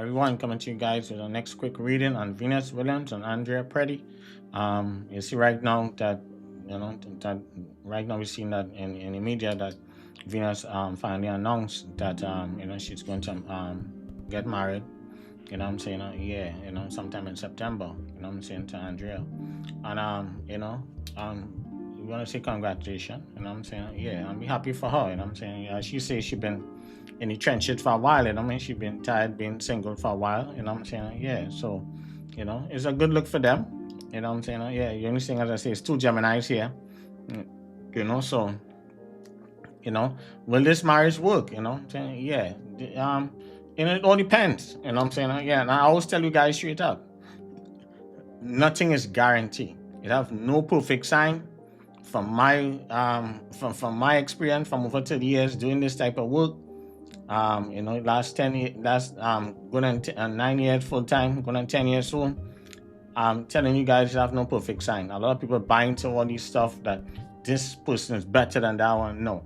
everyone, coming to you guys with our next quick reading on Venus Williams and Andrea Preti. You see right now that that right now we've seen that in the media that Venus finally announced that she's going to get married. I'm saying, yeah, sometime in September. I'm saying, to Andrea, and we want to say congratulations. I'm saying, yeah, I'm be happy for her. I'm saying, yeah, she says she been in the trenches for a while. She been tired being single for a while. I'm saying, yeah, so it's a good look for them. I'm saying, yeah. The only thing, as I say, is two Geminis here. Mm, so will this marriage work? I'm saying, yeah. It all depends. I'm saying, yeah. And I always tell you guys straight up, nothing is guaranteed. You have no perfect sign. From my from my experience, from over 30 years doing this type of work, last 10 years, last going on 9 years full time, going on 10 years soon. I'm telling you guys, you have no perfect sign. A lot of people buy into all these stuff that this person is better than that one. No,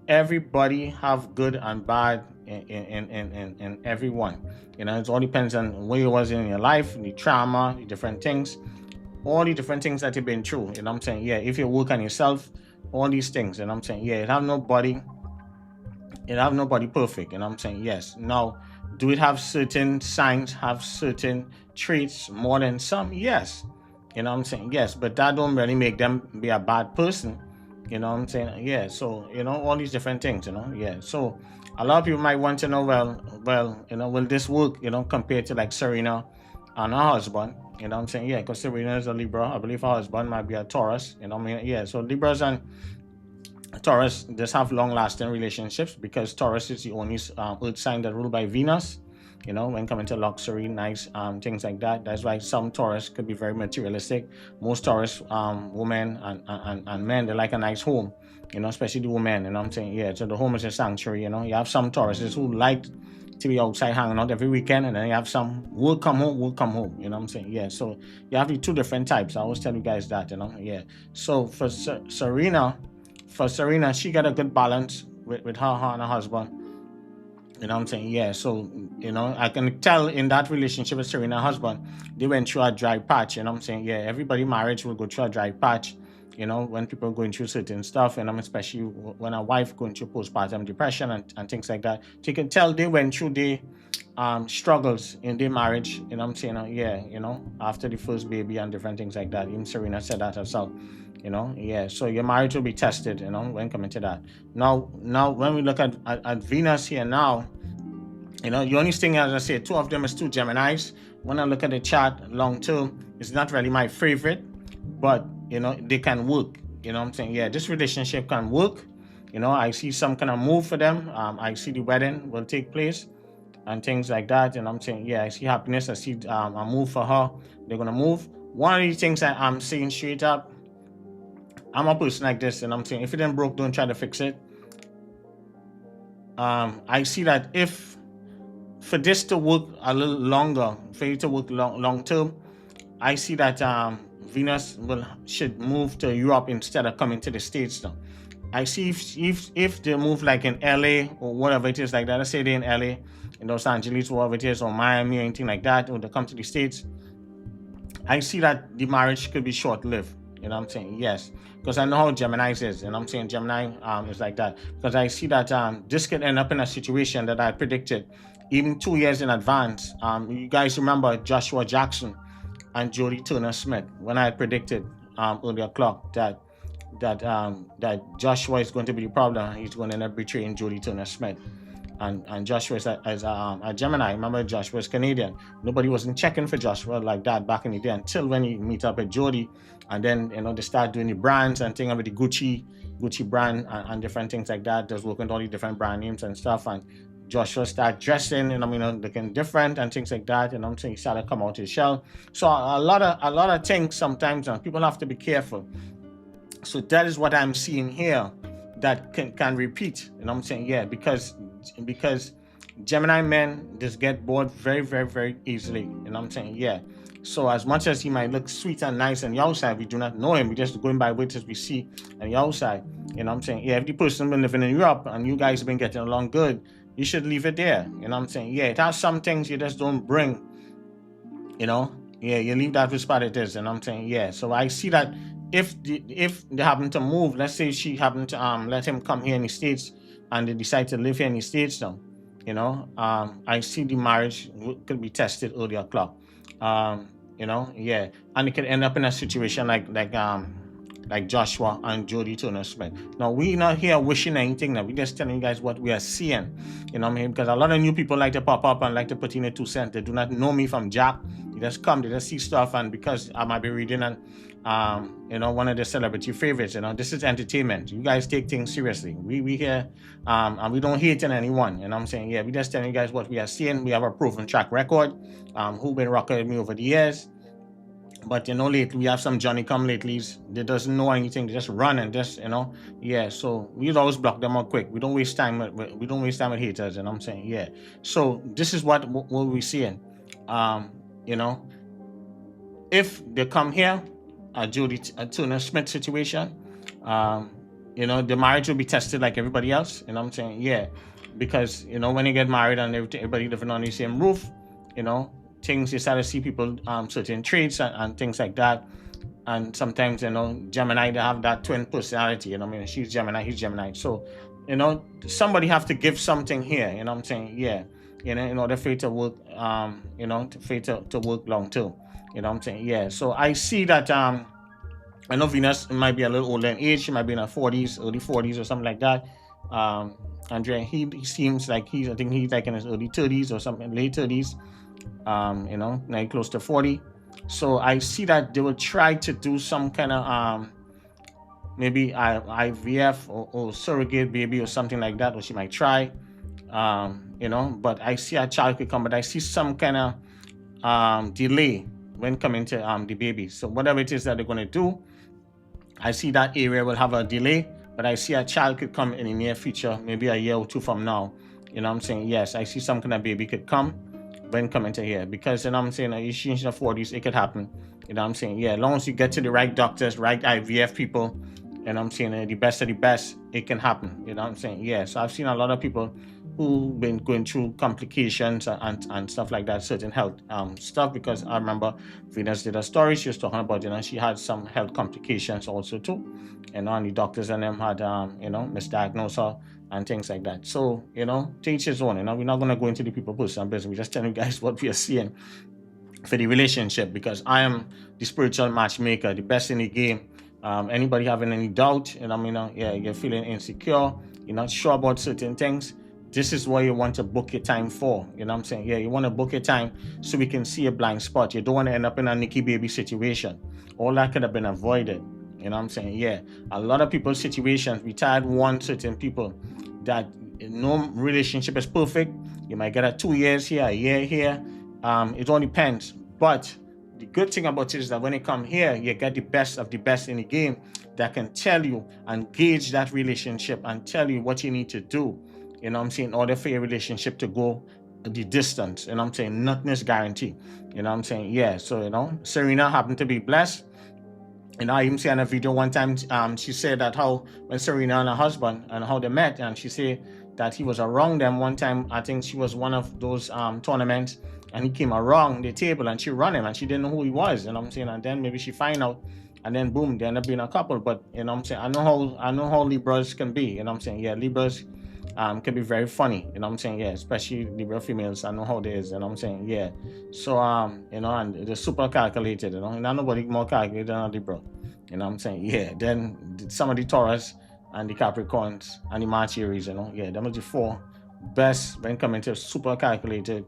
everybody have good and bad in everyone. It all depends on where you was in your life, the trauma, the different things, all the different things that you've been through. I'm saying, yeah, if you work on yourself, all these things. I'm saying, yeah, it have nobody perfect. I'm saying, yes. Now, do it have certain signs, have certain traits more than some? Yes. I'm saying, yes, but that don't really make them be a bad person. I'm saying, yeah. So, all these different things, yeah. So a lot of people might want to know, well, will this work, compared to like Serena and her husband? I'm saying, yeah, because Serena is a Libra. I believe her husband might be a Taurus. Yeah. So Libras and Taurus just have long-lasting relationships because Taurus is the only earth sign that ruled by Venus. When coming to luxury, nice things like that. That's why some Taurus could be very materialistic. Most Taurus women and men, they like a nice home. Especially the women. I'm saying, yeah. So the home is a sanctuary. You have some Tauruses who like to be outside hanging out every weekend, and then you have some will come home. I'm saying, yeah. So you have the two different types. I always tell you guys that. Yeah. So for Serena, she got a good balance with her and her husband. I'm saying, yeah. So, I can tell in that relationship with Serena and her husband, they went through a dry patch. I'm saying, yeah, everybody marriage will go through a dry patch, when people are going through certain stuff, and especially when a wife going through postpartum depression and things like that. So you can tell they went through the struggles in their marriage. I'm saying, yeah, after the first baby and different things like that. Even Serena said that herself. Yeah. So your marriage will be tested, when coming to that. Now when we look at Venus here now, the only thing, as I say, two of them is two Geminis. When I look at the chart long term, it's not really my favorite, but they can work. I'm saying, yeah, this relationship can work. I see some kind of move for them. I see the wedding will take place and things like that. And I'm saying, yeah, I see happiness. I see a move for her. They're gonna move. One of the things that I'm saying straight up, I'm a person like this, and I'm saying, if it ain't broke, don't try to fix it. I see that if for this to work a little longer, for it to work long term, I see that Venus should move to Europe instead of coming to the States now. I see if they move like in LA or whatever it is like that, let's say they're in LA, in Los Angeles, whatever it is, or Miami or anything like that, or they come to the States, I see that the marriage could be short-lived. I'm saying, yes, because I know how Gemini is, and I'm saying Gemini is like that, because I see that this could end up in a situation that I predicted even 2 years in advance. You guys remember Joshua Jackson and Jodie Turner-Smith, when I predicted earlier clock that Joshua is going to be the problem. He's going to end up betraying Jodie Turner-Smith. And Joshua is a Gemini. Remember, Joshua is Canadian. Nobody wasn't checking for Joshua like that back in the day until when he meet up with Jodie, and then they start doing the brands and thing about the Gucci brand and different things like that. Just working with all the different brand names and stuff. And Joshua start dressing and looking different and things like that. And I'm saying he started to come out his shell. So a lot of things sometimes, and people have to be careful. So that is what I'm seeing here that can repeat. And I'm saying, yeah, because Gemini men just get bored very, very, very easily. And I'm saying, yeah. So as much as he might look sweet and nice on the outside, we do not know him. We're just going by what we see on the outside. I'm saying, yeah, if the person been living in Europe and you guys have been getting along good, you should leave it there. You know what I'm saying? Yeah, it has some things you just don't bring, you know. Yeah, you leave that for spot it is. You know what I'm saying? Yeah. So I see that if they happen to move, let's say she happened to let him come here in the States and they decide to live here in the States now, you know, I see the marriage could be tested earlier o'clock. You know, yeah. And it could end up in a situation like Joshua and Jody Turner Smith. Now we not here wishing anything. Now we just telling you guys what we are seeing. You know what I mean? Because a lot of new people like to pop up and like to put in a 2 cents. They do not know me from Jack. They just come, they just see stuff, and because I might be reading and you know, one of the celebrity favorites, you know, this is entertainment. You guys take things seriously. We here and we don't hate on anyone. You know what I'm saying? Yeah, we just telling you guys what we are seeing. We have a proven track record. Who been rocking with me over the years. But you know, lately we have some Johnny come latelys. They doesn't know anything. They just run and just, you know, yeah. So we always block them out quick. We don't waste time. We don't waste time with haters. You know what I'm saying? Yeah. So this is what we're seeing. You know, if they come here, a Jody Turner Smith situation, you know, the marriage will be tested like everybody else. You know what I'm saying? Yeah. Because, you know, when you get married and everybody living on the same roof, you know, things you start to see people certain traits and things like that. And sometimes, you know, Gemini, they have that twin personality. You know what I mean? She's Gemini, he's Gemini. So, you know, somebody have to give something here. You know what I'm saying? Yeah. You know, in order for it to work, you know, for it to work long term. You know what I'm saying? Yeah. So I see that I know Venus might be a little older in age. She might be in her 40s, early 40s or something like that. Andrea, he seems like I think he's like in his early 30s or something, late 30s. You know, now close to 40. So I see that they will try to do some kind of maybe IVF or surrogate baby or something like that, or she might try. You know, but I see a child could come, but I see some kind of delay when coming to the baby. So whatever it is that they're going to do, I see that area will have a delay, but I see a child could come in the near future, maybe a year or two from now. You know what I'm saying? Yes, I see some kind of baby could come when coming to here, because, you know what I'm saying, you change in the 40s, it could happen. You know what I'm saying? Yeah, as long as you get to the right doctors, right IVF people, you know what I'm saying, the best of the best, it can happen. You know what I'm saying? Yeah, so I've seen a lot of people who've been going through complications and stuff like that, certain health stuff, because I remember Venus did a story, she was talking about, you know, she had some health complications also too, you know, and the doctors and them had, you know, misdiagnosed her and things like that. So, you know, to each his own. You know, we're not going to go into the people personal business. We're just telling you guys what we are seeing for the relationship, because I am the spiritual matchmaker, the best in the game. Anybody having any doubt, and I mean, yeah, you're feeling insecure, you're not sure about certain things, this is what you want to book your time for. You know what I'm saying? Yeah, you want to book your time so we can see a blind spot. You don't want to end up in a Nikki baby situation. All that could have been avoided. You know what I'm saying? Yeah. A lot of people's situations, we tired one certain people that no relationship is perfect. You might get a 2 years here, a year here. It all depends. But the good thing about it is that when you come here, you get the best of the best in the game that can tell you and gauge that relationship and tell you what you need to do. You know what I'm saying? In order for your relationship to go the distance. You know what I'm saying? Nothing is guaranteed. You know what I'm saying? Yeah. So, you know, Serena happened to be blessed. And I even see in a video one time, she said that how when Serena and her husband and how they met, and she said that he was around them one time. I think she was one of those tournaments, and he came around the table and she ran him and she didn't know who he was. You know what I'm saying? And then maybe she find out, and then boom, they end up being a couple. But you know what I'm saying? I know how Libras can be. You know what I'm saying? Yeah, Libras can be very funny. You know what I'm saying? Yeah, especially Libra females. I know how it is. You know what I'm saying? Yeah. So you know, and they're super calculated. You know, and nobody more calculated than a Libra. You know what I'm saying? Yeah. Then some of the Taurus and the Capricorns and the March Aries. You know, yeah, them are the four best when coming to super calculated.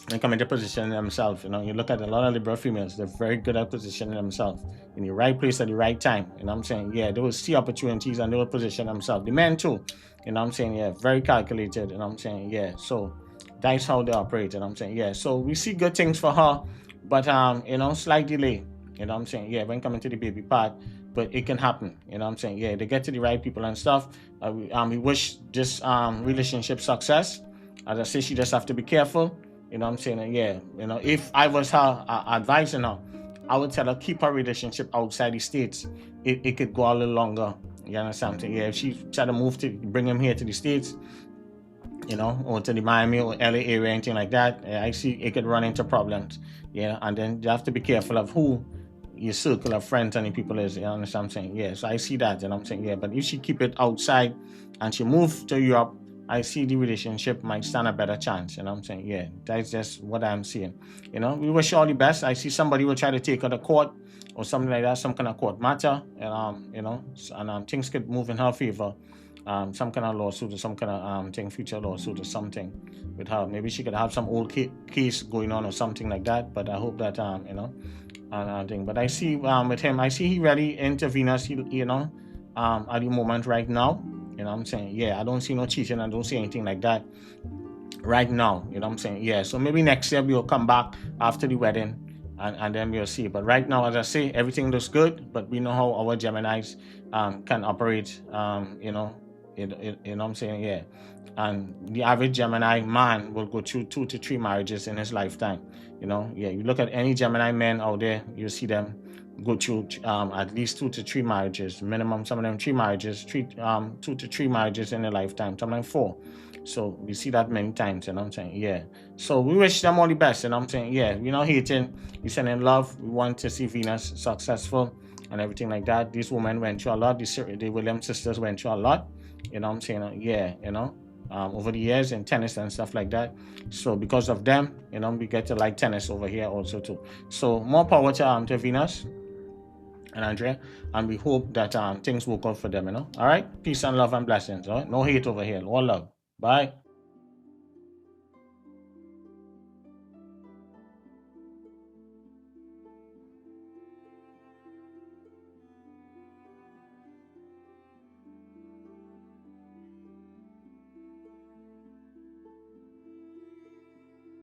When coming to positioning themselves, you know, you look at a lot of Libra females, they're very good at positioning themselves in the right place at the right time. You know what I'm saying? Yeah, they will see opportunities and they will position themselves. The men too, you know what I'm saying? Yeah, very calculated, you know what I'm saying? Yeah, so that's how they operate, you know what I'm saying? Yeah, so we see good things for her, but, you know, slight delay, you know what I'm saying? Yeah, when coming to the baby part, but it can happen, you know what I'm saying? Yeah, they get to the right people and stuff. We wish this relationship success. As I say, she just have to be careful. You know what I'm saying? Yeah, you know, if I was her advising her, I would tell her keep her relationship outside the States. It could go a little longer. You understand what I'm saying? Yeah, if she try to move to bring him here to the States, or to the Miami or LA area, anything like that, I see it could run into problems. And then you have to be careful of who your circle of friends and the people is. You understand what I'm saying? Yeah, so I see that, I'm saying, yeah. But if she keep it outside and she move to Europe, I see the relationship might stand a better chance. I'm saying, yeah, that's just what I'm seeing. We wish you all the best. I see somebody will try to take her to court or something like that, some kind of court matter, and things could move in her favor. Some kind of lawsuit or some kind of future lawsuit or something with her. Maybe she could have some old case going on or something like that. But I hope that thing. But I see with him, I see he really into Venus. At the moment right now. I'm saying, yeah, I don't see no cheating. I don't see anything like that right now. I'm saying, yeah. So maybe next year we'll come back after the wedding. And then we'll see. But right now, as I say, everything looks good. But we know how our Geminis can operate. I'm saying, yeah. And the average Gemini man will go through 2 to 3 marriages in his lifetime. Yeah. You look at any Gemini men out there, you see them go through at least 2 to 3 marriages minimum. Some of them 3 marriages, 2 to 3 marriages in a lifetime. Some of them 4. So we see that many times, I'm saying, yeah. So we wish them all the best, I'm saying, yeah. We're not hating, we're sending love. We want to see Venus successful and everything like that. These women went through a lot. The Williams sisters went through a lot, I'm saying, yeah. Over the years in tennis and stuff like that. So because of them, we get to like tennis over here also too. So more power to Venus and Andrea, and we hope that things work out for them. All right, peace and love and blessings. All right, no hate over here, all love. Bye.